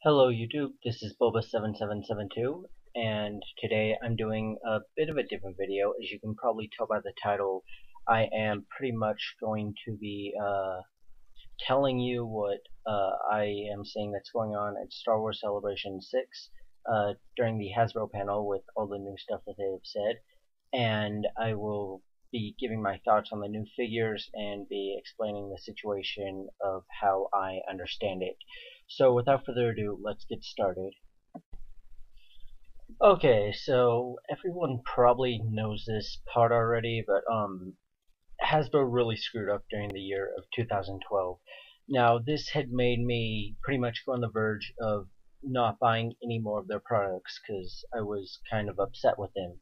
Hello YouTube, this is Boba7772, and today I'm doing a bit of a different video. As you can probably tell by the title, I am pretty much going to be telling you what I am seeing that's going on at Star Wars Celebration 6 during the Hasbro panel with all the new stuff that they have said, and I will be giving my thoughts on the new figures and be explaining the situation of how I understand it. So without further ado, let's get started. Okay, so everyone probably knows this part already, but Hasbro really screwed up during the year of 2012. Now, this had made me pretty much go on the verge of not buying any more of their products because I was kind of upset with them.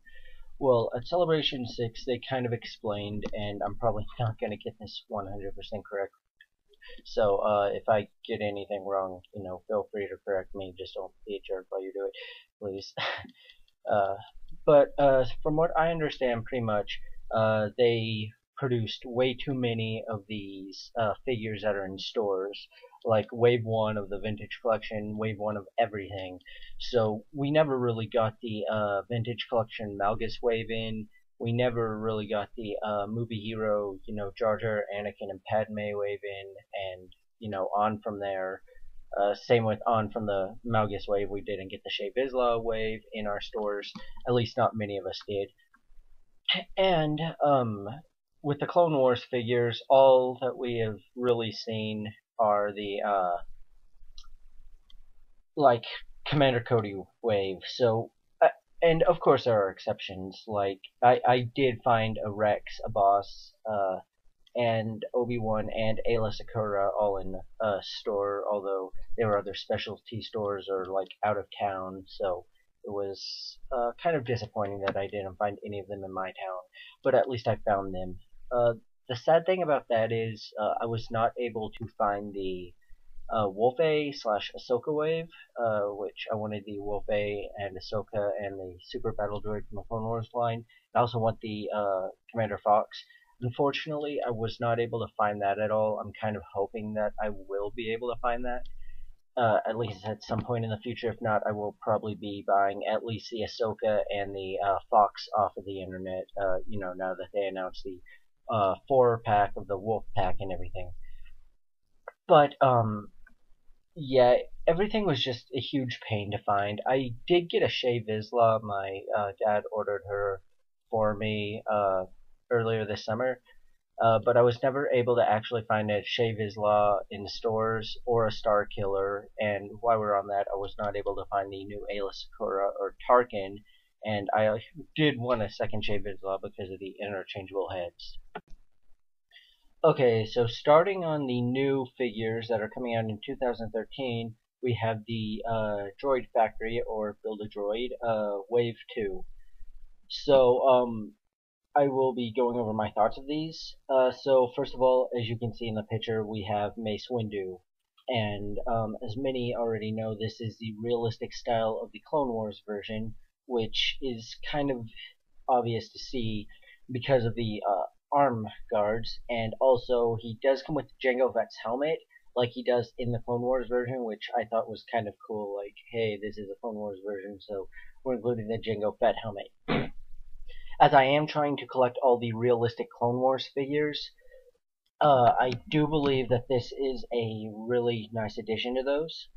Well, at Celebration 6, they kind of explained, and I'm probably not going to get this 100% correct. So, if I get anything wrong, feel free to correct me. Just don't be a jerk while you do it, please. Uh, but from what I understand, pretty much, they produced way too many of these figures that are in stores, like Wave 1 of the Vintage Collection, Wave 1 of everything. So we never really got the Vintage Collection Malgus Wave in. We never really got the movie hero, Jar Jar, Anakin, and Padme wave in, and, on from there. Same with on from the Malgus wave, we didn't get the Shea Vizsla wave in our stores. At least not many of us did. And with the Clone Wars figures, all that we have really seen are the like Commander Cody wave. So, and of course there are exceptions. Like I did find a Rex, a Boss, and Obi-Wan and Ayla Sakura all in a store, although there were other specialty stores or like out of town, so it was kind of disappointing that I didn't find any of them in my town, but at least I found them. The sad thing about that is I was not able to find the Wolfei slash Ahsoka wave, which I wanted the Wolfei and Ahsoka and the Super Battle Droid from the Clone Wars line. I also want the Commander Fox. Unfortunately, I was not able to find that at all. I'm kind of hoping that I will be able to find that, at least at some point in the future. If not, I will probably be buying at least the Ahsoka and the Fox off of the internet, now that they announced the 4-pack of the Wolf Pack and everything. But, yeah, everything was just a huge pain to find. I did get a Shea Vizsla. My dad ordered her for me earlier this summer, but I was never able to actually find a Shea Vizsla in stores or a Star Killer. And while we were on that, I was not able to find the new Ayla Sakura or Tarkin. And I did want a second Shea Vizsla because of the interchangeable heads. Okay, so starting on the new figures that are coming out in 2013, we have the Droid Factory, or Build-A-Droid, Wave 2. So, I will be going over my thoughts of these. So first of all, as you can see in the picture, we have Mace Windu. And as many already know, this is the realistic style of the Clone Wars version, which is kind of obvious to see because of the arm guards, and also he does come with Jango Fett's helmet, like he does in the Clone Wars version, which I thought was kind of cool. Like, hey, this is a Clone Wars version, so we're including the Jango Fett helmet. As I am trying to collect all the realistic Clone Wars figures, I do believe that this is a really nice addition to those.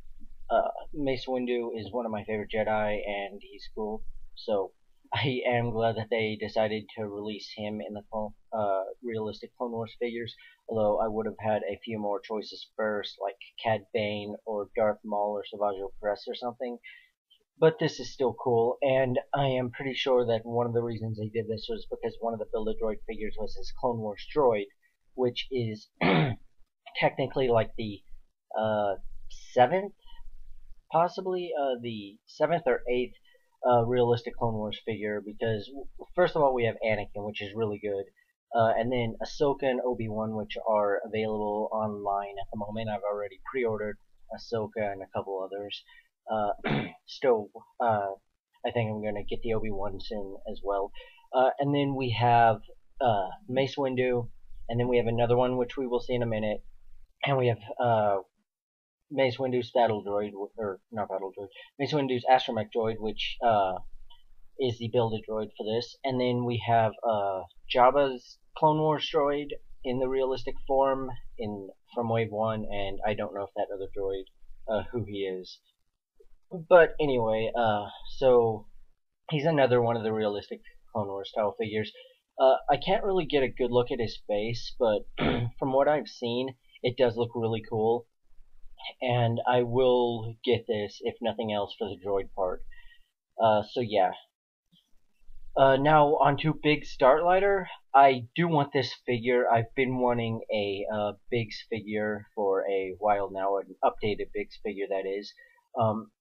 Mace Windu is one of my favorite Jedi, and he's cool. So I am glad that they decided to release him in the realistic Clone Wars figures. Although I would have had a few more choices first, like Cad Bane or Darth Maul or Savage Opress or something. But this is still cool, and I am pretty sure that one of the reasons they did this was because one of the Build-A-Droid figures was his Clone Wars droid, which is technically like the seventh, possibly the seventh or eighth realistic Clone Wars figure, because first of all we have Anakin, which is really good, and then Ahsoka and Obi-Wan, which are available online at the moment. I've already pre-ordered Ahsoka and a couple others. Still, I think I'm gonna get the Obi-Wan soon as well. And then we have Mace Windu, and then we have another one which we will see in a minute, and we have Mace Windu's battle droid, or not battle droid, Mace Windu's astromech droid, which is the build a droid for this, and then we have Jabba's Clone Wars droid in the realistic form in from Wave One, and I don't know if that other droid who he is, but anyway, so he's another one of the realistic Clone Wars style figures. I can't really get a good look at his face, but from what I've seen, it does look really cool, and I will get this if nothing else for the droid part. So yeah, now onto Big Starlighter. I do want this figure. I've been wanting a Biggs figure for a while now, an updated Biggs figure that is. Um,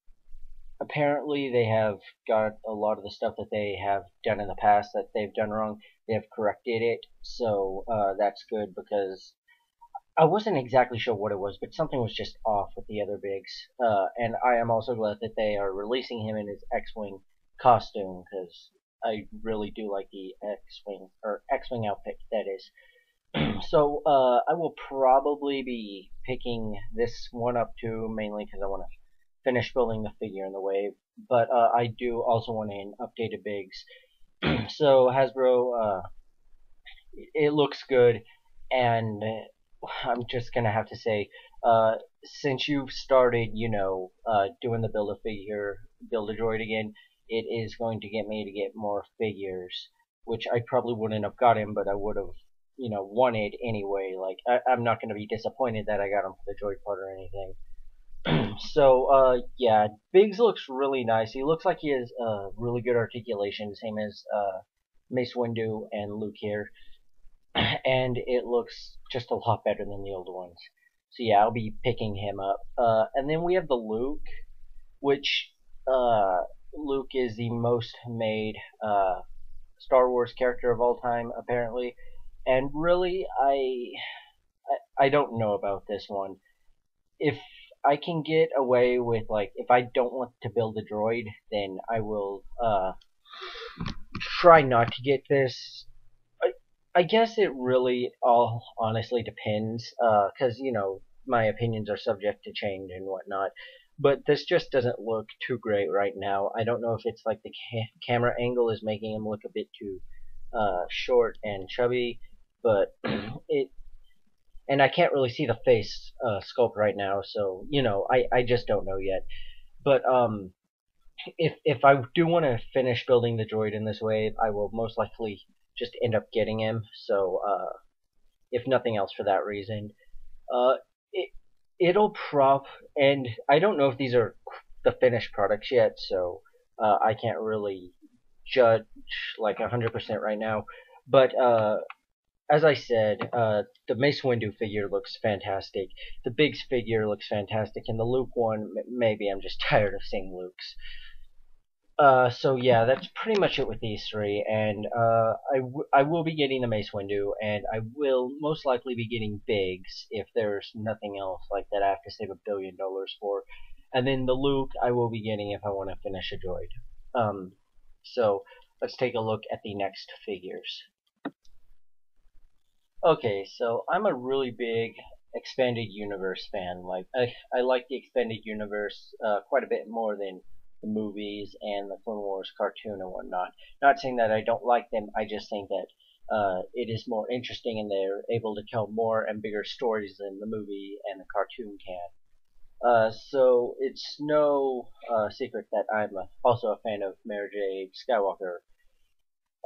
Apparently they have got a lot of the stuff that they have done in the past that they've done wrong. They have corrected it, so that's good because I wasn't exactly sure what it was, but something was just off with the other Biggs. And I am also glad that they are releasing him in his X-wing costume because I really do like the X-wing or X-wing outfit that is. So I will probably be picking this one up too, mainly because I want to finish building the figure in the wave. But I do also want an updated Biggs. So Hasbro, it looks good, and I'm just gonna have to say, since you've started, doing the build a droid again, it is going to get me to get more figures, which I probably wouldn't have gotten, but I would have, wanted anyway. Like, I'm not gonna be disappointed that I got him for the droid part or anything. So, yeah, Biggs looks really nice. He looks like he has really good articulation, same as Mace Windu and Luke here, and it looks just a lot better than the old ones. So yeah, I'll be picking him up. And then we have the Luke, which Luke is the most made Star Wars character of all time, apparently. And really, I don't know about this one. If I can get away with, like, if I don't want to build a droid, then I will try not to get this. I guess it really all honestly depends, because my opinions are subject to change and whatnot. But this just doesn't look too great right now. I don't know if it's like the camera angle is making him look a bit too short and chubby, but it and I can't really see the face sculpt right now, so I just don't know yet. But if I do want to finish building the droid in this wave, I will most likely just end up getting him. So if nothing else for that reason, uh, it it'll prop, and I don't know if these are the finished products yet, so I can't really judge like 100% right now. But as I said, the Mace Windu figure looks fantastic. The Biggs figure looks fantastic, and the Luke one, maybe I'm just tired of seeing Luke's. So yeah, that's pretty much it with these three, and I will be getting the Mace Windu, and I will most likely be getting Biggs if there's nothing else like that I have to save $1 billion for, and then the Luke I will be getting if I want to finish a droid. So let's take a look at the next figures. Okay, so I'm a really big expanded universe fan. Like I like the expanded universe quite a bit more than the movies and the Clone Wars cartoon and whatnot. Not saying that I don't like them. I just think that it is more interesting and they're able to tell more and bigger stories than the movie and the cartoon can. So it's no secret that I'm also a fan of Mary J. Skywalker.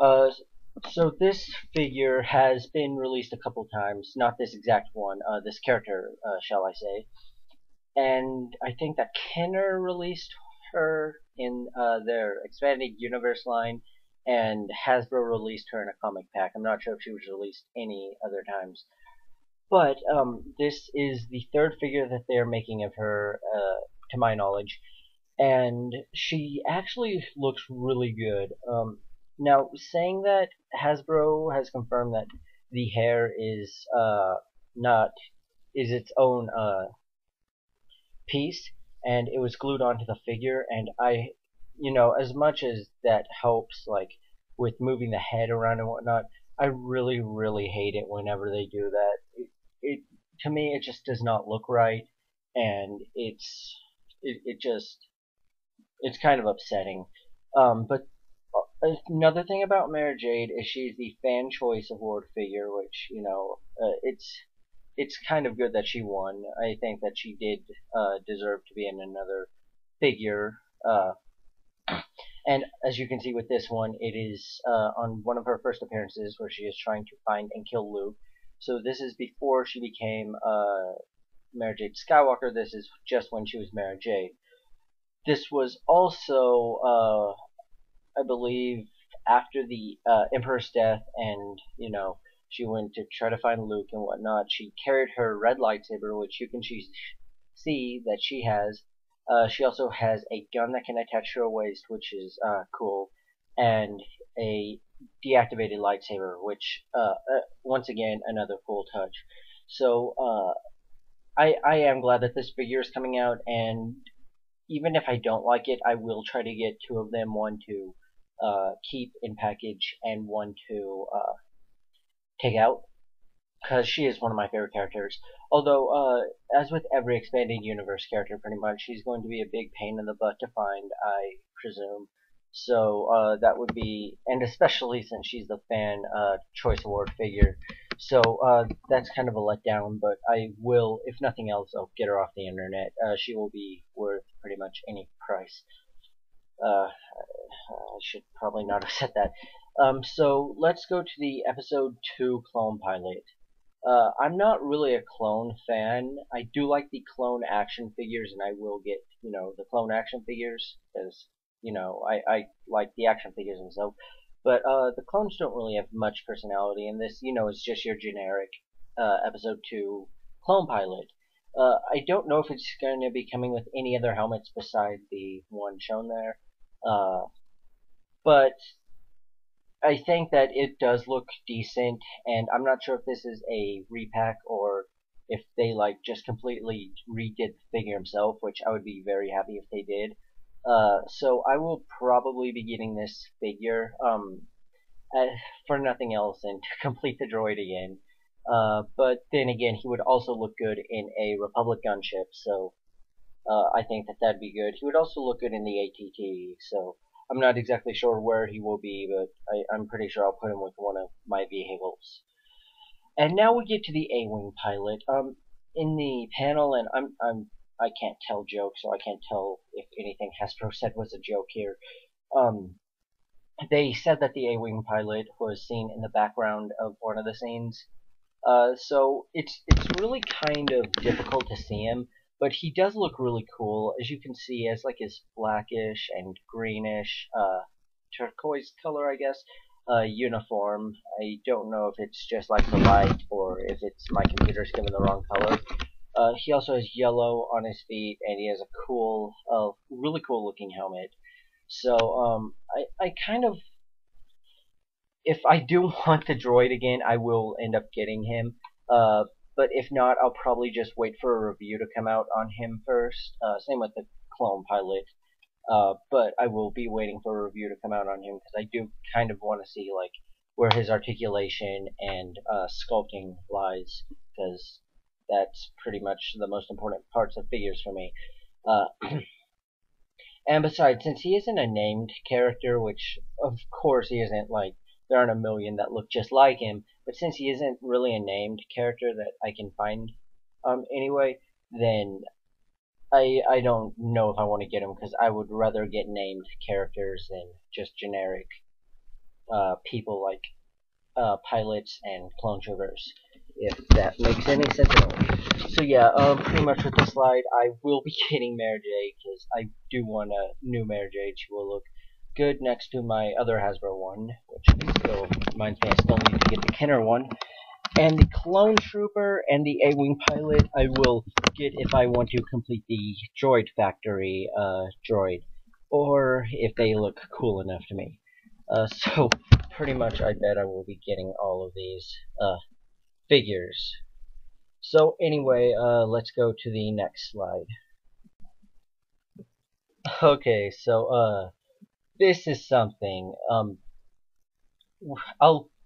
Uh, so this figure has been released a couple times, not this exact one, this character, shall I say. And I think that Kenner released her in their expanded universe line, and Hasbro released her in a comic pack. I'm not sure if she was released any other times. But this is the third figure that they're making of her, to my knowledge, and she actually looks really good. Now, saying that, Hasbro has confirmed that the hair is not is its own piece, and it was glued onto the figure. And as much as that helps, like with moving the head around and whatnot, I really, really hate it whenever they do that. It to me, it just does not look right, and it's kind of upsetting. But another thing about Mara Jade is she's the Fan Choice Award figure, which it's kind of good that she won. I think that she did deserve to be in another figure. And as you can see with this one, it is on one of her first appearances where she is trying to find and kill Luke. So this is before she became Mara Jade Skywalker. This is just when she was Mara Jade. This was also, I believe, after the Emperor's death, and she went to try to find Luke and whatnot. She carried her red lightsaber, which you can see that she has. She also has a gun that can attach to her waist, which is cool, and a deactivated lightsaber, which once again another cool touch. So I am glad that this figure is coming out, and even if I don't like it, I will try to get two of them, one to keep in package and one to take out, because she is one of my favorite characters. Although, as with every expanded universe character, pretty much, she's going to be a big pain in the butt to find, I presume. So that would be, and especially since she's the Fan Choice Award figure. So that's kind of a letdown, but I will, if nothing else, I'll get her off the internet. She will be worth pretty much any price. I should probably not have said that. So let's go to the episode 2 clone pilot. I'm not really a clone fan. I do like the clone action figures, and I will get, the clone action figures, because, I like the action figures themselves. But the clones don't really have much personality, and this, is just your generic episode 2 clone pilot. I don't know if it's going to be coming with any other helmets besides the one shown there. But I think that it does look decent, and I'm not sure if this is a repack or if they just completely redid the figure himself, which I would be very happy if they did. So I will probably be getting this figure for nothing else and to complete the droid again. But then again, he would also look good in a Republic gunship, so I think that that'd be good. He would also look good in the ATT, so I'm not exactly sure where he will be, but I'm pretty sure I'll put him with one of my vehicles. And now we get to the A-Wing pilot. In the panel, and I can't tell jokes, so I can't tell if anything Hasbro said was a joke here. They said that the A-Wing pilot was seen in the background of one of the scenes. So it's really kind of difficult to see him, but he does look really cool. As you can see, he has his blackish and greenish, turquoise color, I guess, uniform. I don't know if it's just the light or if it's my computer's given the wrong color. He also has yellow on his feet, and he has a cool, really cool looking helmet. So I kind of, if I do want the droid again, I will end up getting him. But if not, I'll probably just wait for a review to come out on him first. Same with the clone pilot. But I will be waiting for a review to come out on him because I do kind of want to see where his articulation and sculpting lies, because that's pretty much the most important parts of figures for me. And besides, since he isn't a named character, which of course he isn't, there aren't a million that look just like him, but since he isn't really a named character that I can find anyway, then I don't know if I want to get him, because I would rather get named characters than just generic people like pilots and clone troopers, if that makes any sense at all. So yeah, pretty much with this slide, I will be getting Mara Jade, because I do want a new Mara Jade. She will look good next to my other Hasbro one, which still reminds me I still need to get the Kenner one. And the Clone Trooper and the A-Wing pilot I will get if I want to complete the Droid Factory droid, or if they look cool enough to me. So pretty much I bet I will be getting all of these figures. So anyway, let's go to the next slide. Okay, so this is something.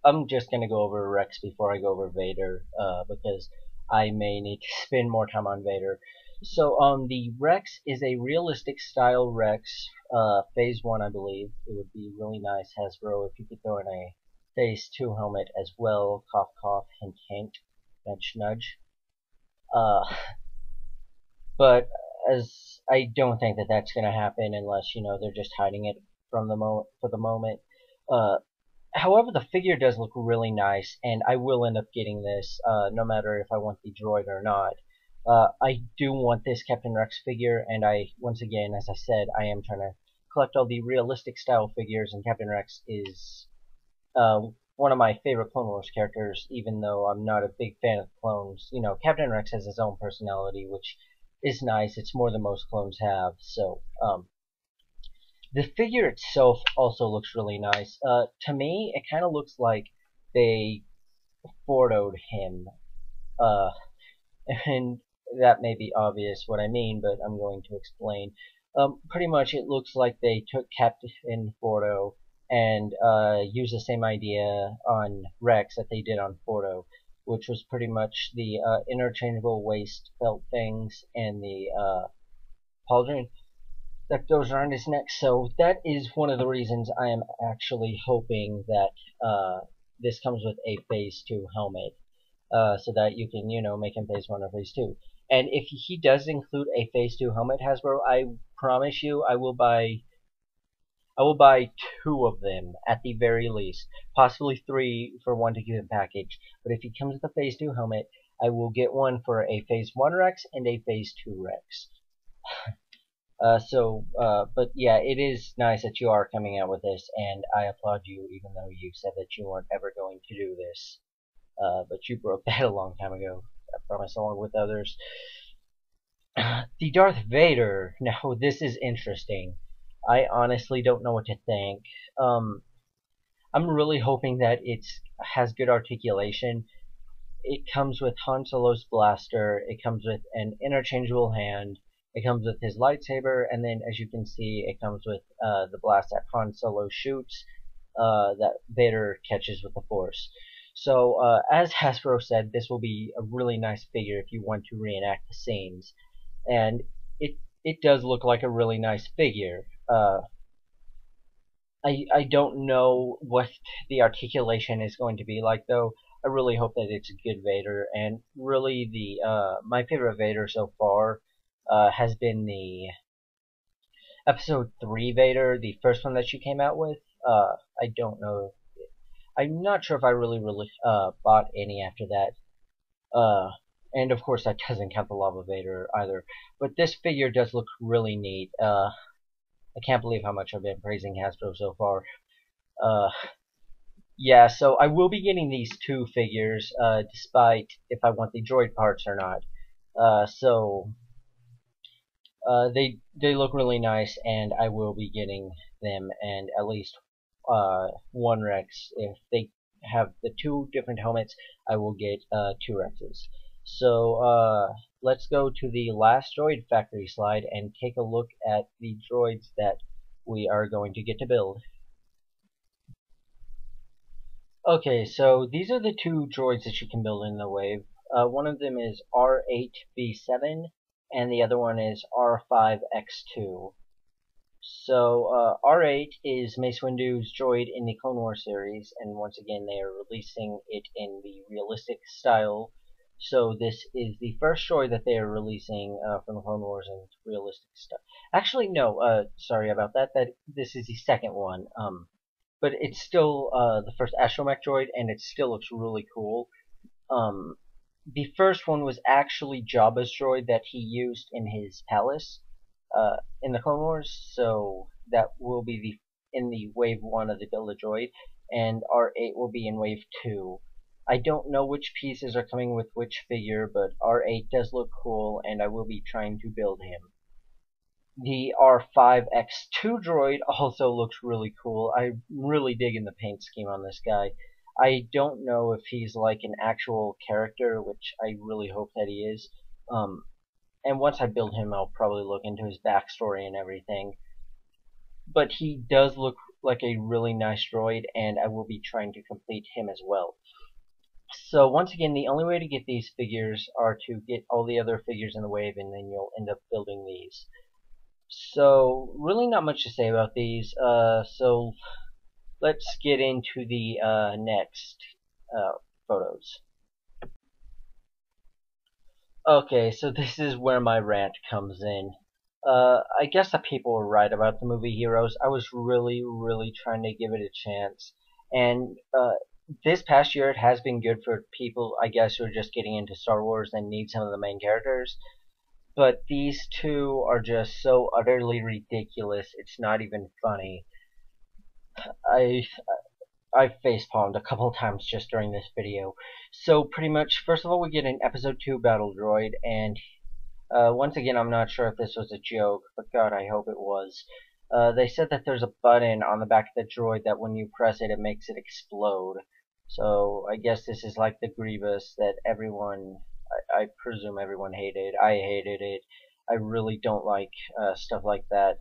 I'm just gonna go over Rex before I go over Vader, because I may need to spend more time on Vader. So the Rex is a realistic style Rex, Phase 1 I believe. It would be really nice, Hasbro, if you could throw in a Phase 2 helmet as well. Cough cough, hint hint, nudge nudge. Uh, but as I don't think that that's going to happen unless, they're just hiding it from the for the moment. Uh, However, the figure does look really nice, and I will end up getting this, no matter if I want the droid or not. I do want this Captain Rex figure, and once again, as I said, I am trying to collect all the realistic style figures, and Captain Rex is one of my favorite Clone Wars characters, even though I'm not a big fan of clones. Captain Rex has his own personality, which is nice. It's more than most clones have, so, the figure itself also looks really nice. To me, it kind of looks like they photoed him. Uh, and that may be obvious what I mean, but I'm going to explain. Pretty much, it looks like they took Captain Fordo and used the same idea on Rex that they did on Fordo, which was pretty much the interchangeable waist belt things and the pauldron that goes around his neck. So that is one of the reasons I am actually hoping that this comes with a Phase 2 helmet, so that you can, make him Phase 1 or Phase 2. And if he does include a Phase 2 helmet, Hasbro, I promise you, I will buy 2 of them at the very least, possibly 3 for one to give a package. But if he comes with a Phase 2 helmet, I will get one for a Phase 1 Rex and a Phase 2 Rex. But yeah, it is nice that you are coming out with this, and I applaud you, even though you said that you weren't ever going to do this. But you broke that a long time ago, I promise, along with others. The Darth Vader. Now, this is interesting. I honestly don't know what to think. I'm really hoping that it has good articulation. It comes with Han Solo's blaster, it comes with an interchangeable hand, it comes with his lightsaber, and then as you can see, it comes with the blast that Han Solo shoots, that Vader catches with the Force. So, as Hasbro said, this will be a really nice figure if you want to reenact the scenes. And it does look like a really nice figure. I don't know what the articulation is going to be like, though. I really hope that it's a good Vader, and really my favorite Vader so far has been the Episode 3 Vader, the first one that she came out with. I don't know. I'm not sure if I really bought any after that. And of course that doesn't count the Lava Vader either. But this figure does look really neat. I can't believe how much I've been praising Hasbro so far. Yeah, so I will be getting these 2 figures, despite if I want the droid parts or not. They look really nice, and I will be getting them, and at least 1 Rex. If they have the 2 different helmets, I will get 2 Rexes. So let's go to the last droid factory slide and take a look at the droids that we are going to get to build. Okay, so these are the 2 droids that you can build in the wave. One of them is R8B7, and the other one is R5X2. So R8 is Mace Windu's droid in the Clone Wars series, and once again they are releasing it in the realistic style. So this is the first droid that they are releasing from the Clone Wars in realistic style. Actually, no, sorry about that. This is the second one. But it's still the first astromech droid, and it still looks really cool. The first one was actually Jabba's droid that he used in his palace in the Clone Wars, so that will be in the Wave 1 of the Build-A-Droid, and R8 will be in Wave 2. I don't know which pieces are coming with which figure, but R8 does look cool, and I will be trying to build him. The R5X2 droid also looks really cool. I'm really digging the paint scheme on this guy. I don't know if he's like an actual character, which I really hope that he is. And once I build him, I'll probably look into his backstory and everything. But he does look like a really nice droid, and I will be trying to complete him as well. So once again, the only way to get these figures are to get all the other figures in the wave, and then you'll end up building these. So really not much to say about these. So let's get into the next photos. Okay, so this is where my rant comes in. I guess the people were right about the movie Heroes. I was really trying to give it a chance. And this past year, it has been good for people, I guess, who are just getting into Star Wars and need some of the main characters. But these two are just so utterly ridiculous, it's not even funny. I I facepalmed a couple of times just during this video. So pretty much, first of all, we get an episode 2 battle droid, and once again, I'm not sure if this was a joke, but God, I hope it was. They said that there's a button on the back of the droid that when you press it, it makes it explode. So I guess this is like the Grievous that everyone, I presume everyone hated. I hated it. I really don't like stuff like that.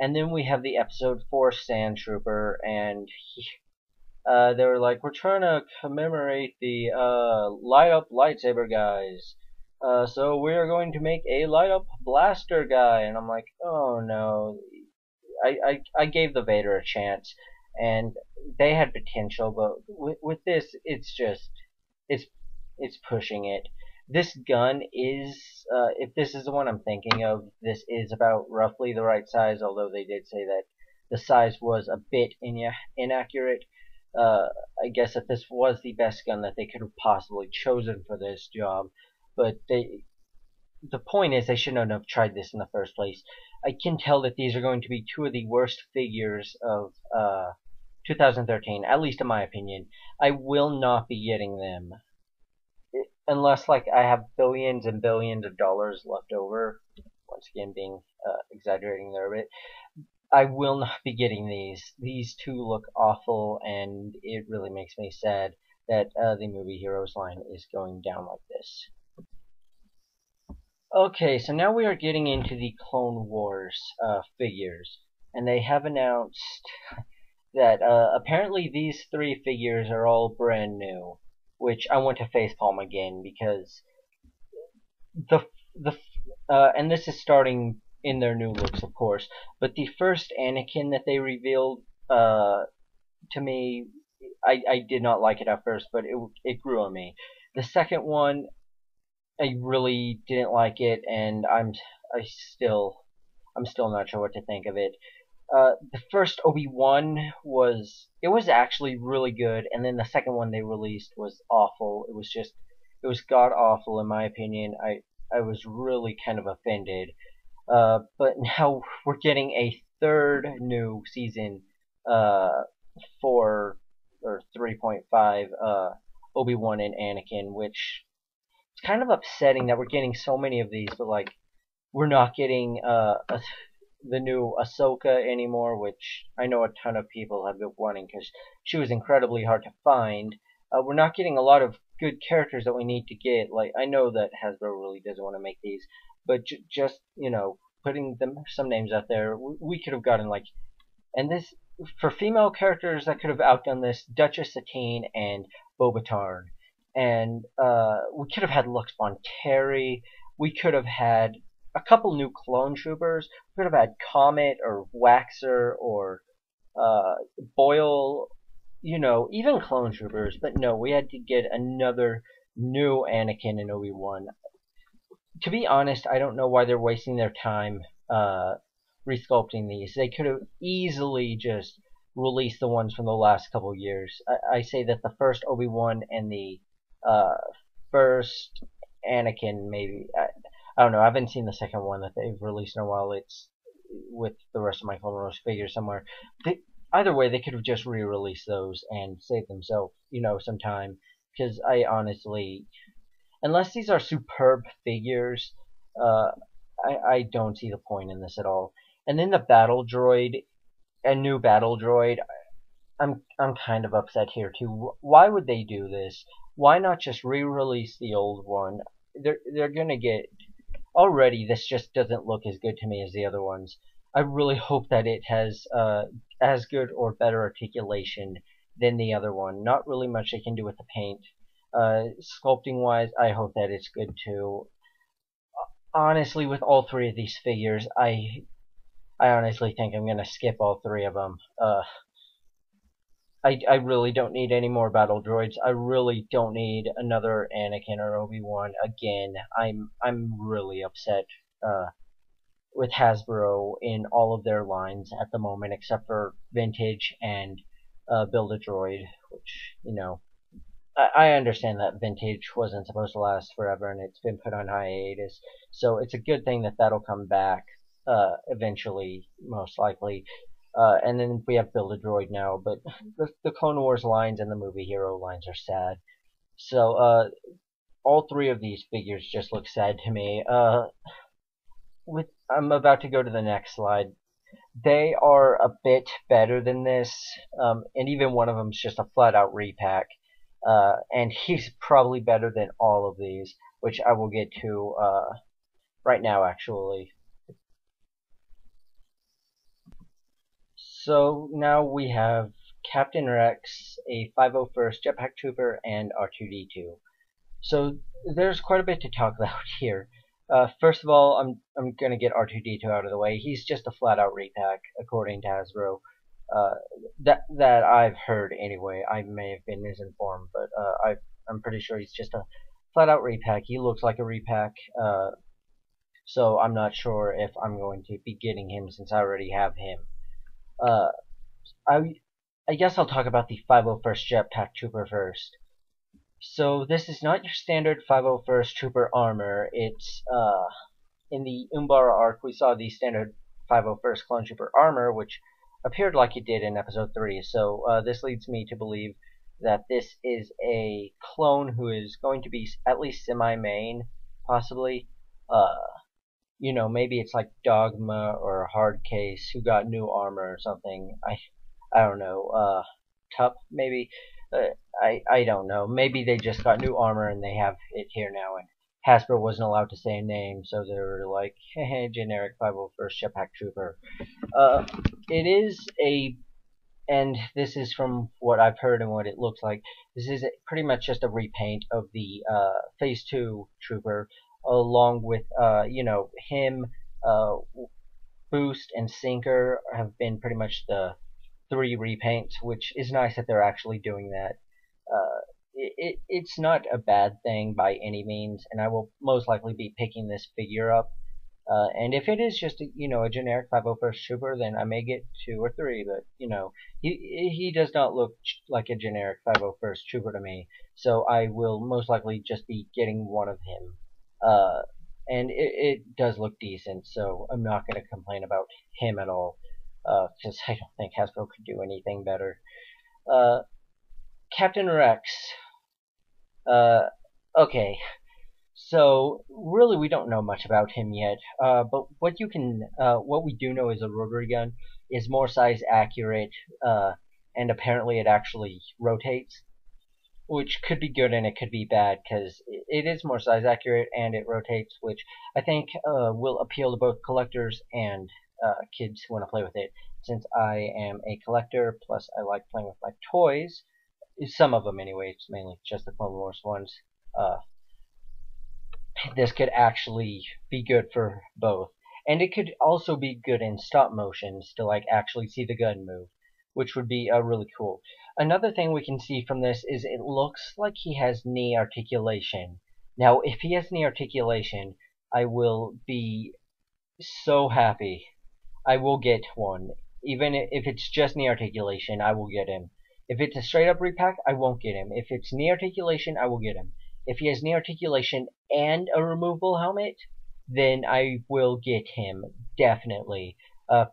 And then we have the episode 4 Sand Trooper, and they were like, we're trying to commemorate the light up lightsaber guys. So we are going to make a light up blaster guy. And I'm like, oh no. I gave the Vader a chance, and they had potential, but with this, it's, it's pushing it. This gun is, if this is the one I'm thinking of, this is about roughly the right size, although they did say that the size was a bit inaccurate. Uh, I guess that this was the best gun that they could have possibly chosen for this job, but the point is they shouldn't have tried this in the first place. I can tell that these are going to be two of the worst figures of 2013, at least in my opinion. I will not be getting them unless like I have billions and billions of dollars left over. Once again, being exaggerating there a bit. I will not be getting these. These two look awful, and it really makes me sad that the movie Heroes line is going down like this. Okay, so now we are getting into the Clone Wars figures, and they have announced that apparently these 3 figures are all brand new, which I want to facepalm again because the and this is starting in their new looks, of course, but the first Anakin that they revealed to me, I did not like it at first, but it grew on me. The second one, I really didn't like it, and I'm still not sure what to think of it. The first Obi-Wan was actually really good, and then the second one they released was awful. It was god awful in my opinion. I was really kind of offended. But now we're getting a third new season, 4 or 3.5, Obi-Wan and Anakin, which it's kind of upsetting that we're getting so many of these, but like we're not getting the new Ahsoka anymore, which I know a ton of people have been wanting because she was incredibly hard to find. We're not getting a lot of good characters that we need to get. Like I know that Hasbro really doesn't want to make these, but just putting some names out there, we could have gotten like, and this for female characters that could have outdone this, Duchess Satine and Bo-Katan. And we could have had Lux Bonteri. We could have had a couple new clone troopers. We could have had Comet or Waxer or Boyle, even clone troopers. But no, we had to get another new Anakin and Obi-Wan. To be honest, I don't know why they're wasting their time resculpting these. They could have easily just released the ones from the last couple years. I say that the first Obi-Wan and the first Anakin, maybe. I don't know. I haven't seen the second one that they've released in a while. It's with the rest of my Clone Wars figures somewhere. Either way, they could have just re-released those and saved themselves, some time. Because I honestly, unless these are superb figures, I don't see the point in this at all. And then the battle droid, a new battle droid. I'm kind of upset here too. Why would they do this? Why not just re-release the old one? They're gonna get already. This just doesn't look as good to me as the other ones. I really hope that it has as good or better articulation than the other one. Not really much they can do with the paint. Sculpting wise, I hope that it's good too. Honestly, with all three of these figures, I honestly think I'm gonna skip all three of them. I really don't need any more battle droids. I really don't need another Anakin or Obi-Wan again. I'm really upset with Hasbro in all of their lines at the moment, except for Vintage and Build a Droid, which, you know, I understand that Vintage wasn't supposed to last forever and it's been put on hiatus, so it's a good thing that that'll come back eventually, most likely. And then we have Build a Droid now, but the Clone Wars lines and the movie hero lines are sad. So all three of these figures just look sad to me. I'm about to go to the next slide. They are a bit better than this, and even one of them's just a flat-out repack. And he's probably better than all of these, which I will get to right now, actually. So now we have Captain Rex, a 501st Jetpack Trooper, and R2-D2. So there's quite a bit to talk about here. First of all, I'm gonna get R2-D2 out of the way. He's just a flat-out repack, according to Hasbro. That I've heard anyway. I may have been misinformed, but I'm pretty sure he's just a flat-out repack. He looks like a repack, so I'm not sure if I'm going to be getting him since I already have him. I guess I'll talk about the 501st Jetpack Trooper first. So this is not your standard 501st Trooper armor. It's in the Umbara arc we saw the standard 501st Clone Trooper armor, which appeared like it did in Episode 3. So this leads me to believe that this is a clone who is going to be at least semi-main, possibly. You know, maybe it's like Dogma or Hardcase who got new armor or something. I don't know. Tup maybe. I don't know. Maybe they just got new armor and they have it here now, and Hasbro wasn't allowed to say a name, so they were like, hey, generic 501st Jetpack Trooper. It is a, and this is from what I've heard and what it looks like, this is pretty much just a repaint of the Phase 2 Trooper, along with, you know, him, Boost, and Sinker have been pretty much the 3 repaints, which is nice that they're actually doing that. It's not a bad thing by any means, and I will most likely be picking this figure up. And if it is just a generic 501st Trooper, then I may get 2 or 3. But he does not look like a generic 501st Trooper to me, so I will most likely just be getting one of him. And it does look decent, so I'm not going to complain about him at all, because I don't think Hasbro could do anything better. Captain Rex. Okay. So really, we don't know much about him yet. But what we do know is a rotary gun is more size accurate, and apparently it actually rotates, which could be good and it could be bad because it is more size accurate and it rotates, which I think will appeal to both collectors and kids who want to play with it. Since I am a collector, plus I like playing with my toys, some of them anyway. It's mainly just the Clone Wars ones. This could actually be good for both. And it could also be good in stop motions to like actually see the gun move, which would be really cool. Another thing we can see from this is it looks like he has knee articulation. Now, if he has knee articulation, I will be so happy. I will get one. Even if it's just knee articulation, I will get him. If it's a straight up repack, I won't get him. If it's knee articulation, I will get him. If he has knee articulation and a removable helmet, then I will get him, definitely.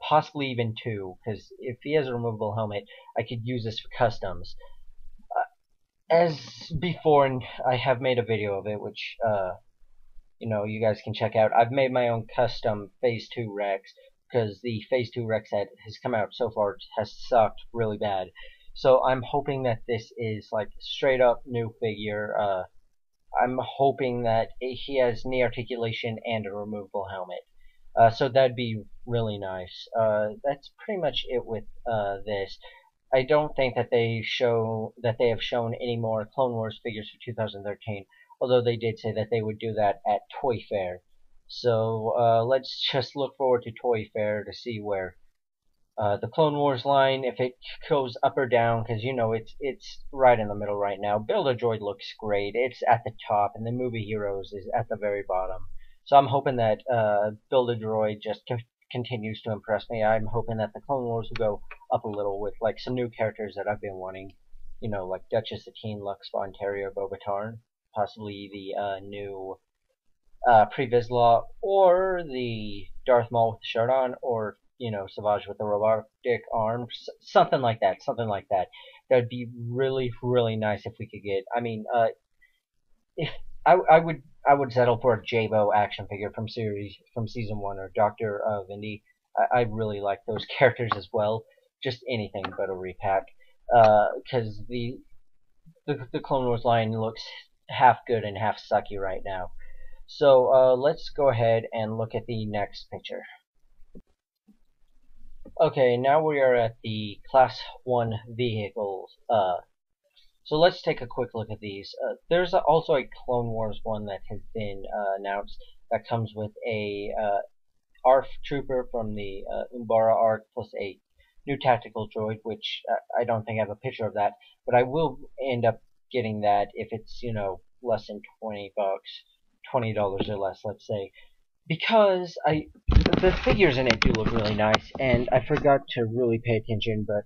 Possibly even 2, because if he has a removable helmet, I could use this for customs. As before, and I have made a video of it, which, you guys can check out. I've made my own custom Phase 2 Rex, because the Phase 2 Rex that has come out so far has sucked really bad. So I'm hoping that this is like straight up new figure. I'm hoping that he has knee articulation and a removable helmet. So that'd be really nice. That's pretty much it with this. I don't think that they have shown any more Clone Wars figures for 2013. Although they did say that they would do that at Toy Fair. So let's just look forward to Toy Fair to see where the Clone Wars line, if it goes up or down, because you know it's right in the middle right now. Build-A-Droid looks great; it's at the top, and the Movie Heroes is at the very bottom. So I'm hoping that Build-A-Droid just continues to impress me. I'm hoping that the Clone Wars will go up a little with like some new characters that I've been wanting. You know, like Duchess Satine, Lux Ontario, Bo-Katan, possibly the new Pre-Vizsla, or the Darth Maul with the shirt on, or you know, Savage with the robotic arms, something like that, something like that. That'd be really, really nice if we could get. I mean, if I would settle for a Jabo action figure from season one, or Doctor Vindy. I really like those characters as well. Just anything but a repack, because the Clone Wars line looks half good and half sucky right now. So let's go ahead and look at the next picture. Okay, now we are at the Class 1 vehicles. So let's take a quick look at these. There's also a Clone Wars one that has been announced that comes with a ARF trooper from the Umbara arc, plus a new tactical droid, which I don't think I have a picture of that, but I will end up getting that if it's, you know, less than $20, $20 or less, let's say, because the figures in it do look really nice, and I forgot to really pay attention, but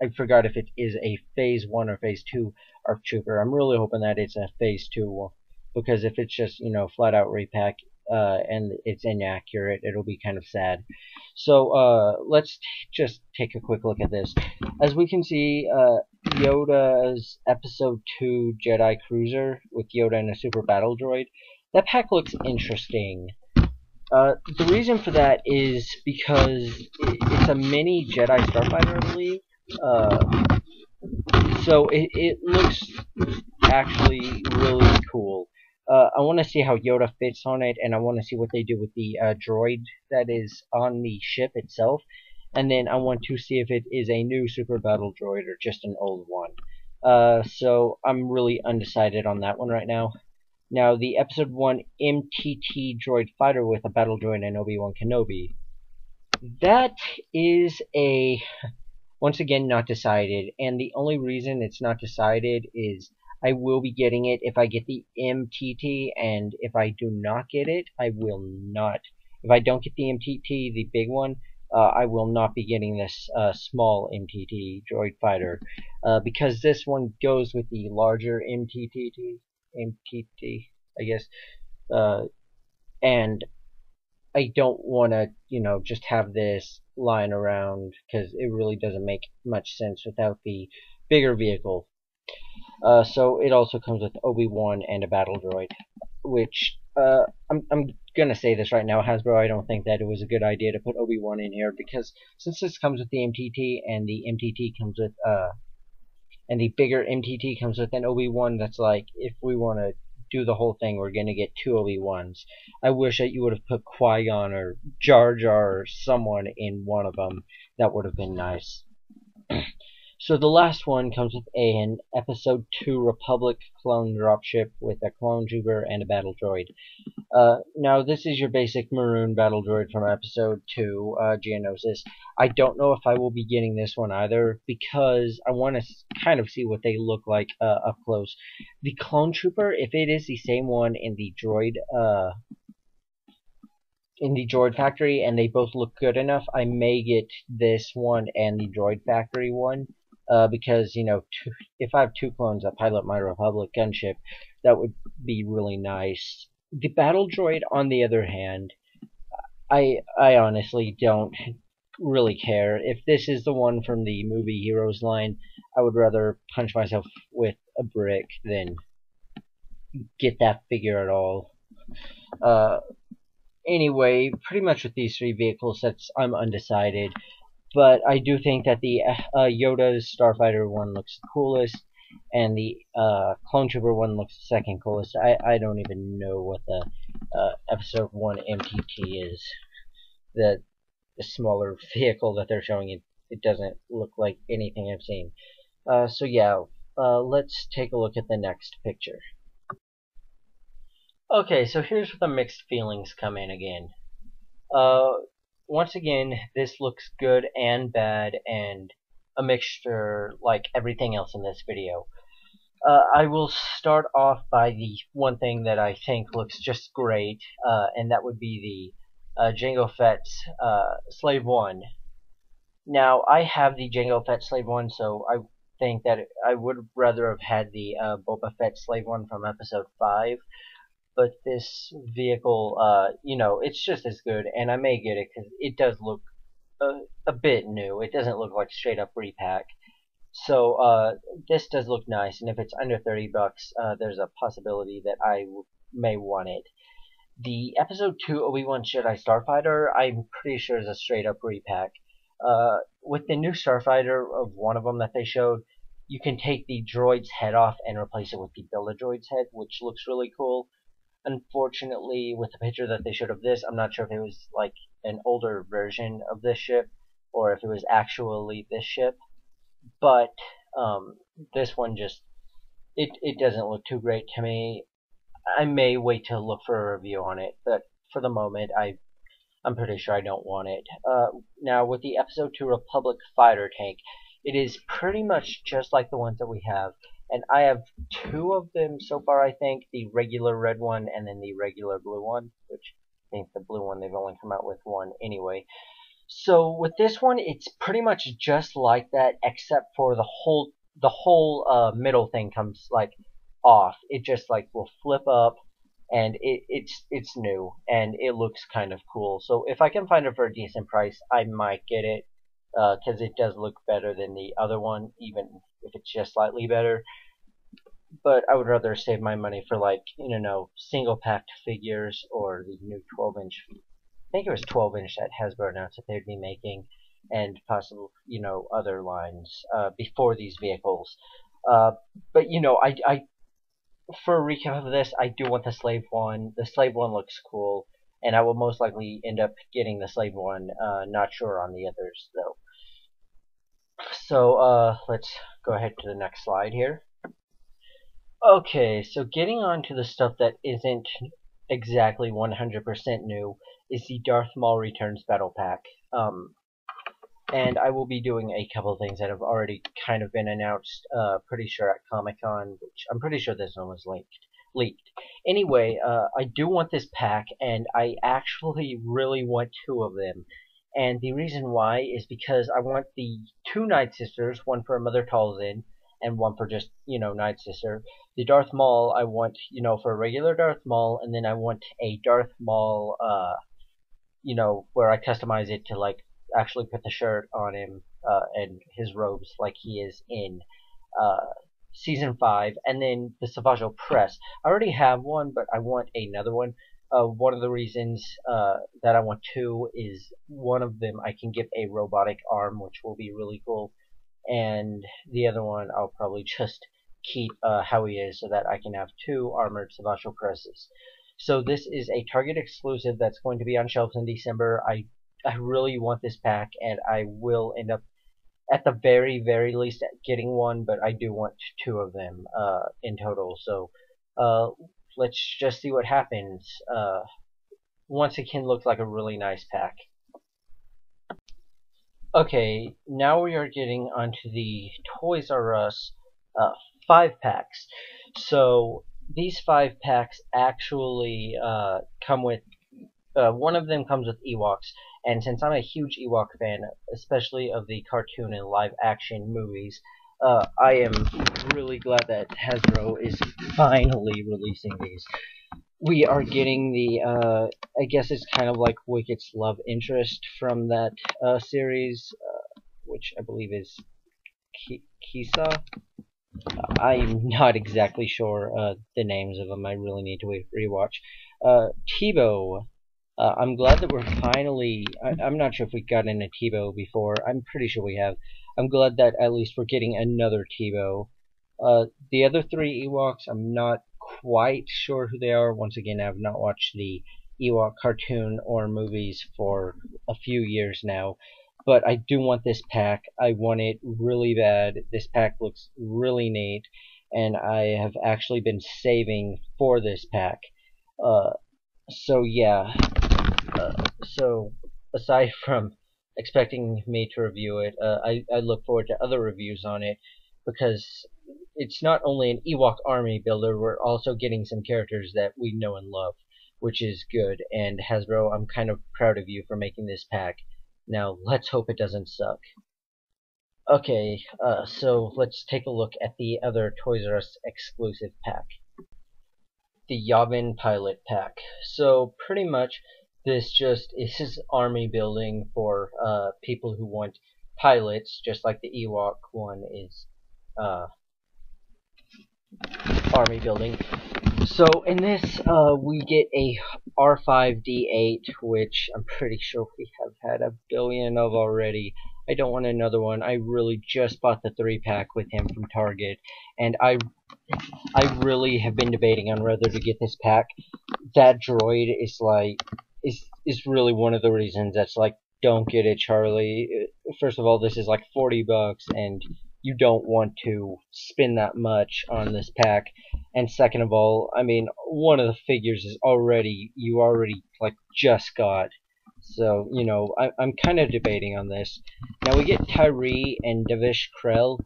I forgot if it is a Phase 1 or Phase 2 ARC Trooper. I'm really hoping that it's a Phase 2, because if it's just, you know, flat out repack and it's inaccurate, it'll be kind of sad. So let's just take a quick look at this. As we can see, Yoda's Episode 2 Jedi Cruiser with Yoda and a Super Battle Droid. That pack looks interesting. The reason for that is because it's a mini Jedi Starfighter, I believe. So it looks actually really cool. I want to see how Yoda fits on it, and I want to see what they do with the droid that is on the ship itself. And then I want to see if it is a new Super Battle Droid or just an old one. So I'm really undecided on that one right now. Now, the Episode 1 MTT droid fighter with a battle droid and Obi-Wan Kenobi. That is once again, not decided, and the only reason it's not decided is I will be getting it if I get the MTT, and if I do not get it, I will not. If I don't get the MTT, the big one, I will not be getting this small MTT droid fighter, because this one goes with the larger MTT, I guess, and I don't want to, you know, just have this lying around, because it really doesn't make much sense without the bigger vehicle. So it also comes with Obi-Wan and a battle droid, which I'm gonna say this right now, Hasbro. I don't think that it was a good idea to put Obi-Wan in here, because since this comes with the MTT, and the MTT comes with and the bigger MTT comes with an Obi-Wan, that's like, if we want to do the whole thing, we're gonna get two Obi-Wans. I wish that you would have put Qui-Gon or Jar Jar or someone in one of them. That would have been nice. So the last one comes with an Episode 2 Republic clone dropship with a clone trooper and a battle droid. Now, this is your basic maroon battle droid from Episode 2, Geonosis. I don't know if I will be getting this one either, because I want to kind of see what they look like up close. The clone trooper, if it is the same one in the droid factory, and they both look good enough, I may get this one and the droid factory one. Because, you know, if I have two clones that pilot my Republic gunship, that would be really nice. The battle droid, on the other hand, I honestly don't really care. If this is the one from the Movie Heroes line, I would rather punch myself with a brick than get that figure at all. Anyway, pretty much with these three vehicle sets, I'm undecided. But I do think that the Yoda's Starfighter one looks the coolest, and the Clone Trooper one looks the second coolest. I don't even know what the Episode 1 MTT is. The smaller vehicle that they're showing in it doesn't look like anything I've seen. So yeah, let's take a look at the next picture. Okay, so here's where the mixed feelings come in again. Uh, Once again, this looks good and bad and a mixture like everything else in this video. I will start off by the one thing that I think looks just great, and that would be the Jango Fett's Slave 1. Now, I have the Jango Fett Slave 1, so I think that I would rather have had the Boba Fett Slave 1 from episode 5, but this vehicle, it's just as good, and I may get it because it does look a bit new. It doesn't look like straight up repack. So this does look nice, and if it's under $30, there's a possibility that I may want it. The Episode 2 Obi-Wan Jedi Starfighter, I'm pretty sure is a straight up repack. With the new Starfighter of one of them that they showed, you can take the droid's head off and replace it with the Build-A-Droid's head, which looks really cool. Unfortunately, with the picture that they showed of this, I'm not sure if it was like an older version of this ship or if it was actually this ship. But this one just it doesn't look too great to me. I may wait to look for a review on it, but for the moment, I'm pretty sure I don't want it. Now, with the Episode 2 Republic fighter tank, it is pretty much just like the ones that we have, and I have two of them so far, I think, the regular red one and then the regular blue one, which I think the blue one, they've only come out with one anyway. So with this one, it's pretty much just like that, except for the whole middle thing comes like off. It just like will flip up, and it's new and it looks kind of cool. So if I can find it for a decent price, I might get it because it does look better than the other one, even if it's just slightly better. But I would rather save my money for like single packed figures or the new 12-inch. I think it was 12-inch that Hasbro announced that they'd be making, and possible, other lines before these vehicles. But for a recap of this, I do want the Slave One. The Slave One looks cool, and I will most likely end up getting the Slave One. Not sure on the others though. So let's go ahead to the next slide here. Okay, so getting on to the stuff that isn't exactly 100% new is the Darth Maul Returns Battle Pack. And I will be doing a couple of things that have already kind of been announced, pretty sure at Comic-Con, which I'm pretty sure this one was leaked. Anyway, I do want this pack, and I actually really want two of them. And the reason why is because I want the two Night Sisters, one for Mother Talzin, and one for just, Night Sister. The Darth Maul, I want, for a regular Darth Maul, and then I want a Darth Maul, where I customize it to, like, actually put the shirt on him, and his robes like he is in, Season 5, and then the Savage Opress. I already have one, but I want another one. One of the reasons that I want two is one of them I can get a robotic arm, which will be really cool, and the other one I'll probably just keep how he is so that I can have two armored Savage Opresses. So this is a Target exclusive that's going to be on shelves in December. I really want this pack, and I will end up at the very, very least getting one, but I do want two of them in total. So let's just see what happens. Once again, looks like a really nice pack. Okay, now we are getting onto the Toys R Us 5-packs. So these 5-packs actually come with, one of them comes with Ewoks, and since I'm a huge Ewok fan, especially of the cartoon and live action movies, I am really glad that Hasbro is finally releasing these. We are getting the, I guess it's kind of like Wicked's love interest from that series, which I believe is Kisa. I'm not exactly sure the names of them. I really need to rewatch. Tebow. I'm glad that we're finally. I'm not sure if we've gotten a Tebow before. I'm pretty sure we have. I'm glad that at least we're getting another Tebow. The other three Ewoks, I'm not quite sure who they are. Once again, I've not watched the Ewok cartoon or movies for a few years now. but I do want this pack. I want it really bad. This pack looks really neat, and I have actually been saving for this pack. Uh, so yeah, so aside from expecting me to review it, I look forward to other reviews on it, because it's not only an Ewok army builder, we're also getting some characters that we know and love, which is good. And Hasbro, I'm kind of proud of you for making this pack. Now, let's hope it doesn't suck. Okay, so let's take a look at the other Toys R Us exclusive pack, the Yavin Pilot Pack. So pretty much this just is army building for people who want pilots, just like the Ewok one is uh, army building. So in this, we get a R5D8, which I'm pretty sure we have had a billion of already. I don't want another one. I really just bought the 3-pack with him from Target, and I really have been debating on whether to get this pack. That droid is like is really one of the reasons that's like, don't get it, Charlie. First of all, this is like $40, and you don't want to spend that much on this pack. And second of all, I mean, one of the figures is you already like just got. So, you know, I'm kind of debating on this. Now we get Tyree and Devish Krell.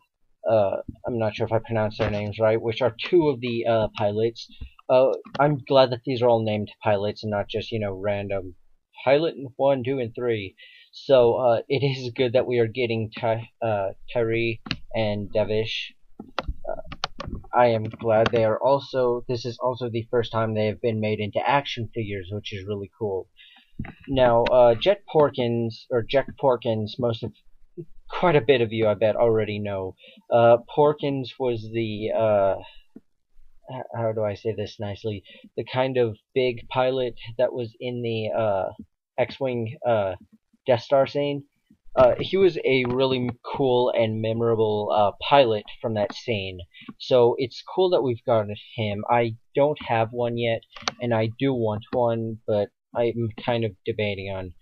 I'm not sure if I pronounced their names right, which are two of the pilots. I'm glad that these are all named pilots and not just, you know, random pilot 1, 2, and 3. So it is good that we are getting Tyree and Devish. I am glad they are also. This is also the first time they have been made into action figures, which is really cool. Now, Jack Porkins, quite a bit of you, I bet, already know. Porkins was the, how do I say this nicely? The kind of big pilot that was in the X-Wing Death Star scene. He was a really cool and memorable pilot from that scene. So it's cool that we've got him. I don't have one yet, and I do want one, but I'm kind of debating on,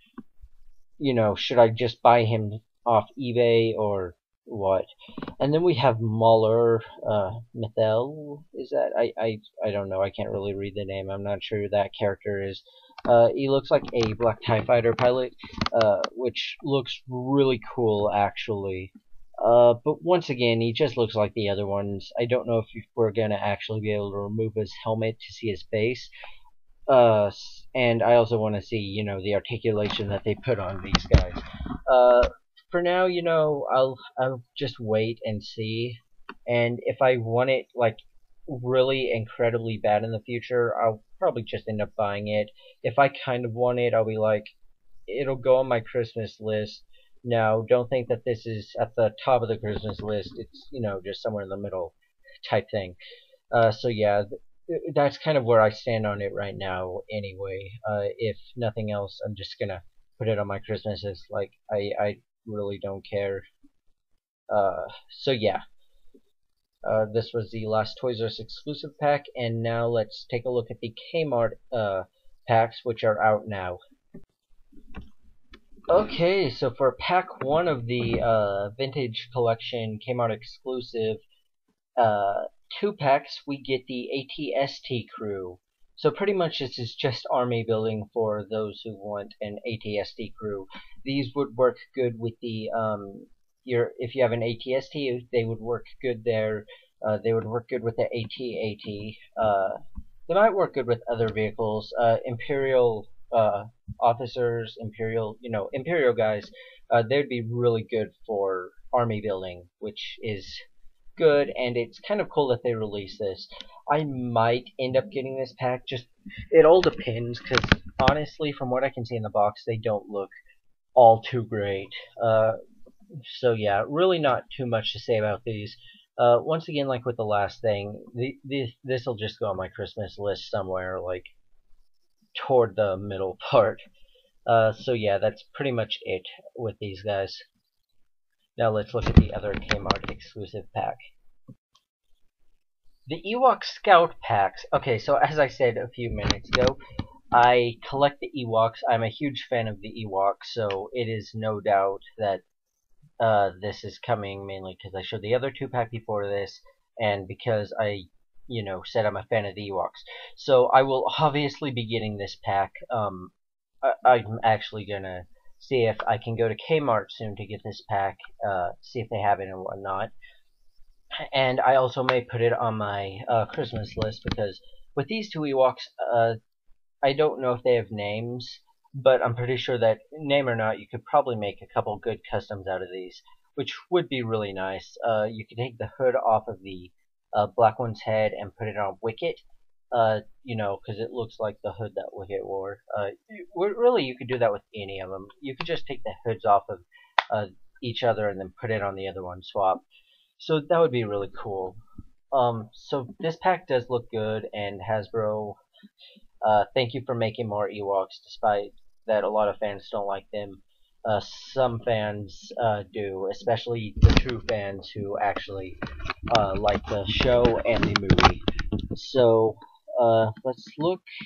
you know, should I just buy him off eBay or what? And then we have Muller, Mithel, is that? I don't know, I can't really read the name, I'm not sure who that character is. He looks like a black TIE fighter pilot, which looks really cool, actually. But once again, he just looks like the other ones. I don't know if we're gonna actually be able to remove his helmet to see his face. And I also want to see, you know, the articulation that they put on these guys. For now, you know, I'll just wait and see. And if I want it like really incredibly bad in the future, I'll probably just end up buying it. If I kind of want it, I'll be like, it'll go on my Christmas list. Now, don't think that this is at the top of the Christmas list. It's, you know, just somewhere in the middle type thing. So yeah, that's kind of where I stand on it right now anyway. If nothing else, I'm just gonna put it on my Christmas list. Like, I really don't care. So yeah. This was the last Toys R Us exclusive pack, and now let's take a look at the Kmart packs, which are out now. Okay, so for pack 1 of the Vintage Collection Kmart exclusive 2 packs, we get the ATST crew. So pretty much this is just army building for those who want an ATST crew. These would work good with the if you have an ATST, they would work good there. They would work good with the AT-AT. They might work good with other vehicles. Imperial officers, Imperial guys. They'd be really good for army building, which is good, and it's kind of cool that they release this. I might end up getting this pack. Just, it all depends, because honestly, from what I can see in the box, they don't look all too great. So yeah, really not too much to say about these. Once again, like with the last thing, this will just go on my Christmas list somewhere, like toward the middle part. So yeah, that's pretty much it with these guys. Now let's look at the other Kmart exclusive pack. The Ewok Scout packs. Okay, so as I said a few minutes ago, I collect the Ewoks. I'm a huge fan of the Ewoks, so it is no doubt that this is coming mainly because I showed the other 2-pack before this, and because I, said I'm a fan of the Ewoks. So I will obviously be getting this pack. I'm actually gonna see if I can go to Kmart soon to get this pack, see if they have it and whatnot. And I also may put it on my Christmas list because with these two Ewoks, I don't know if they have names, but I'm pretty sure that, name or not, you could probably make a couple good customs out of these, which would be really nice. You could take the hood off of the black one's head and put it on Wicket, because it looks like the hood that Wicket wore. Really, you could do that with any of them. You could just take the hoods off of each other and then put it on the other one, swap. So that would be really cool. So this pack does look good, and Hasbro, thank you for making more Ewoks, despite that a lot of fans don't like them. Some fans do, especially the true fans who actually like the show and the movie. So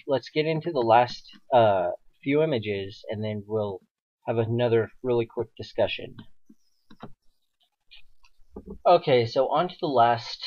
let's get into the last few images, and then we'll have another really quick discussion. Okay, so on to the last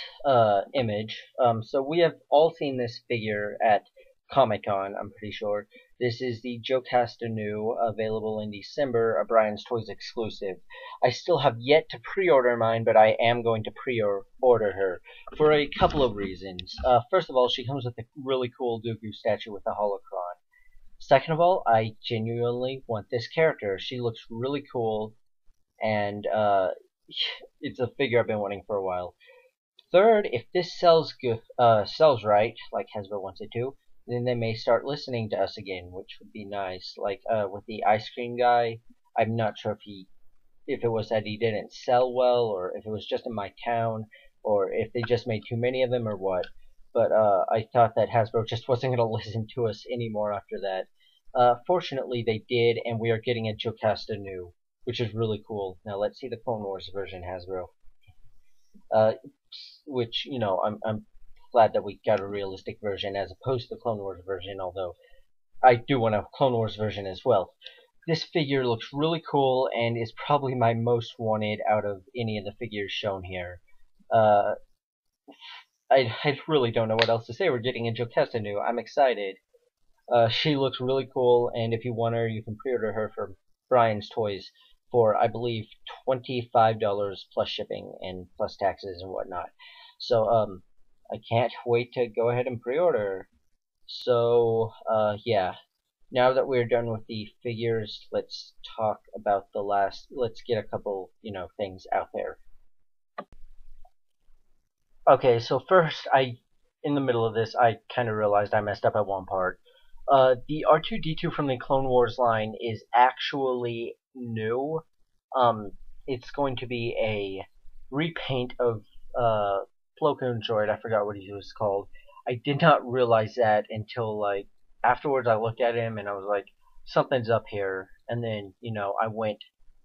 image. So we have all seen this figure at Comic-Con, I'm pretty sure. This is the Jocasta New, available in December, a Brian's Toys exclusive. I still have yet to pre-order mine, but I am going to pre-order her for a couple of reasons. First of all, she comes with a really cool Dooku statue with a holocron. Second of all, I genuinely want this character. She looks really cool, and it's a figure I've been wanting for a while. Third, if this sells right, like Hasbro wants it to, then they may start listening to us again, which would be nice. Like with the ice cream guy, I'm not sure if it was that he didn't sell well, or if it was just in my town, or if they just made too many of them, or what. But I thought that Hasbro just wasn't going to listen to us anymore after that. Fortunately, they did, and we are getting a Jocasta New, which is really cool. Now let's see the Clone Wars version, Hasbro. Which, I'm glad that we got a realistic version as opposed to the Clone Wars version, although I do want a Clone Wars version as well. This figure looks really cool and is probably my most wanted out of any of the figures shown here. I really don't know what else to say. We're getting a Jocasta New. I'm excited. She looks really cool, and if you want her, you can pre-order her for Brian's Toys for, I believe, $25 plus shipping and plus taxes and whatnot. So, I can't wait to go ahead and pre-order. So, yeah. Now that we're done with the figures, let's talk about let's get a couple, things out there. Okay, so first, in the middle of this, I kind of realized I messed up at one part. The R2-D2 from the Clone Wars line is actually new. It's going to be a repaint of Plo Koon Droid. I forgot what he was called. I did not realize that until afterwards. I looked at him and I was like, something's up here. And then I went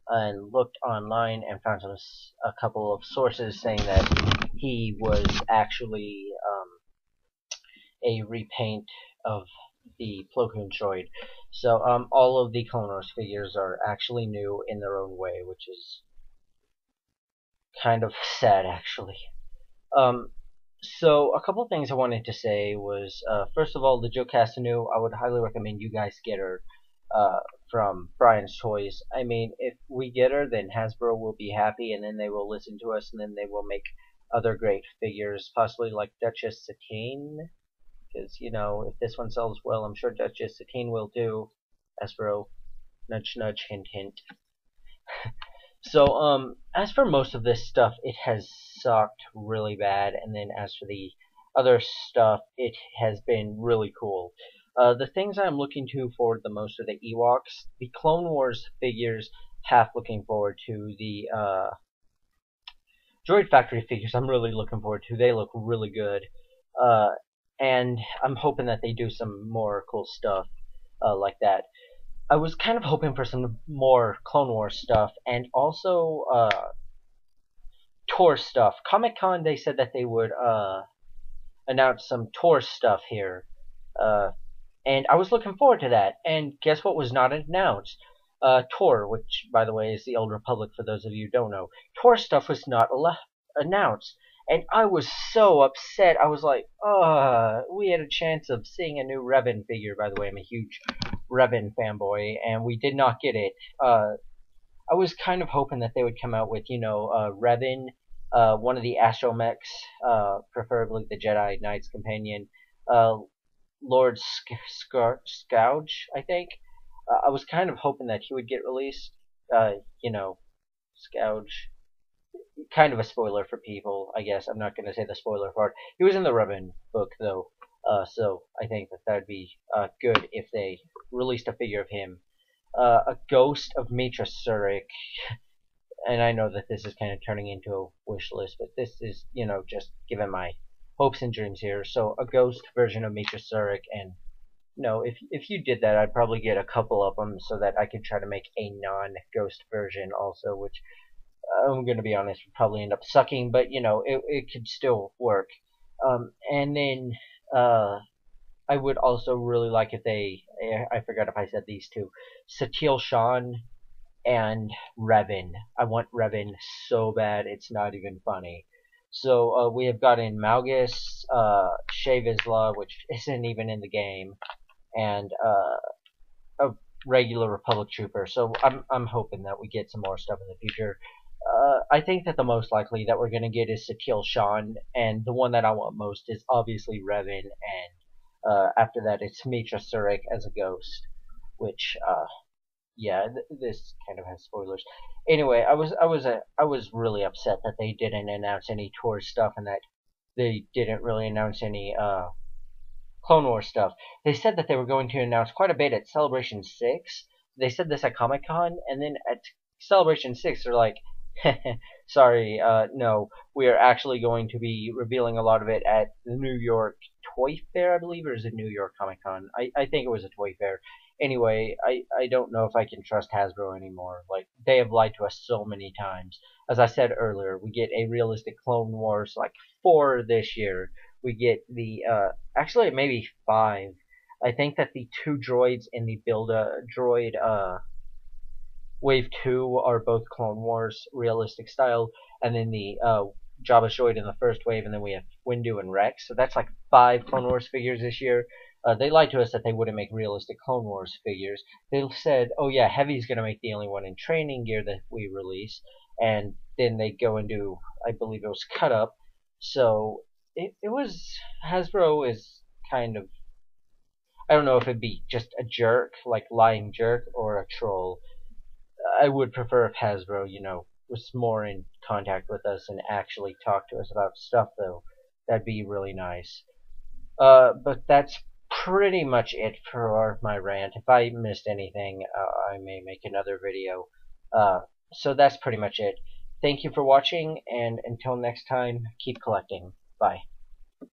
and looked online and found a couple of sources saying that he was actually a repaint of the Plo Koon Droid. So all of the Clone Wars figures are actually new in their own way, which is kind of sad, actually. So a couple of things I wanted to say was, first of all, the Jocasta New, I would highly recommend you guys get her from Brian's Toys. I mean, if we get her, then Hasbro will be happy, and then they will listen to us, and then they will make other great figures, possibly like Duchess Satine, because, if this one sells well, I'm sure Duchess Satine will too. Hasbro, nudge nudge, hint hint. So, as for most of this stuff, it has sucked really bad, and then as for the other stuff, it has been really cool. The things I'm looking forward the most are the Ewoks, the Clone Wars figures, half looking forward to the Droid Factory figures. I'm really looking forward to. They look really good, and I'm hoping that they do some more cool stuff like that. I was kind of hoping for some more Clone Wars stuff, and also Tour stuff. Comic-Con, they said that they would announce some Tour stuff here. and I was looking forward to that. And guess what was not announced? Tor, which by the way is the Old Republic for those of you who don't know. Tor stuff was not announced, and I was so upset. I was like, we had a chance of seeing a new Revan figure. By the way, I'm a huge Revan fanboy, and we did not get it. I was kind of hoping that they would come out with, Revan, one of the astromechs, preferably the Jedi Knight's companion, uh, Lord Scourge, I think. I was kind of hoping that he would get released. Uh, you know, Scourge. Kind of a spoiler for people, I guess. I'm not going to say the spoiler part. He was in the Revan book, though, so I think that would be good if they released a figure of him. A ghost of Mitra Surik, and I know that this is kind of turning into a wish list, but this is, just giving my hopes and dreams here. So a ghost version of Mitra Surik, and no, if you did that, I'd probably get a couple of them so that I could try to make a non-ghost version also, which I'm going to be honest, would probably end up sucking, but it could still work. And then I would also really like if I forgot if I said these two, Satil Shan and Revan. I want Revan so bad, it's not even funny. So we have gotten Malgus, Shea Vizsla, which isn't even in the game, and a regular Republic trooper. So I'm hoping that we get some more stuff in the future. I think that the most likely that we're gonna get is Satil Shan, and the one that I want most is obviously Revan, and after that it's Mitra Surik as a ghost, which yeah, this kind of has spoilers. Anyway, I was really upset that they didn't announce any tour stuff and that they didn't really announce any Clone Wars stuff. They said that they were going to announce quite a bit at Celebration 6. They said this at Comic Con, and then at Celebration 6, they're like, sorry, no, we are actually going to be revealing a lot of it at the New York Toy Fair, I believe, or is it New York Comic Con? I think it was a Toy Fair. Anyway, I don't know if I can trust Hasbro anymore. Like, they have lied to us so many times. As I said earlier, we get a realistic Clone Wars, like, 4 this year. We get the, actually, maybe 5. I think that the 2 droids in the Build-A-Droid, Wave 2 are both Clone Wars realistic style, and then the Jabba's droid in the first wave, and then we have Windu and Rex. So that's like 5 Clone Wars figures this year. They lied to us that they wouldn't make realistic Clone Wars figures. They said, oh yeah, Heavy's going to make the only one in training gear that we release, and then they go and do, I believe it was Cut Up. So it was, Hasbro is kind of, I don't know if it'd be just a jerk, like lying jerk, or a troll. I would prefer if Hasbro, was more in contact with us and actually talked to us about stuff, though. That'd be really nice. But that's pretty much it for my rant. If I missed anything, I may make another video. So that's pretty much it. Thank you for watching, and until next time, keep collecting. Bye.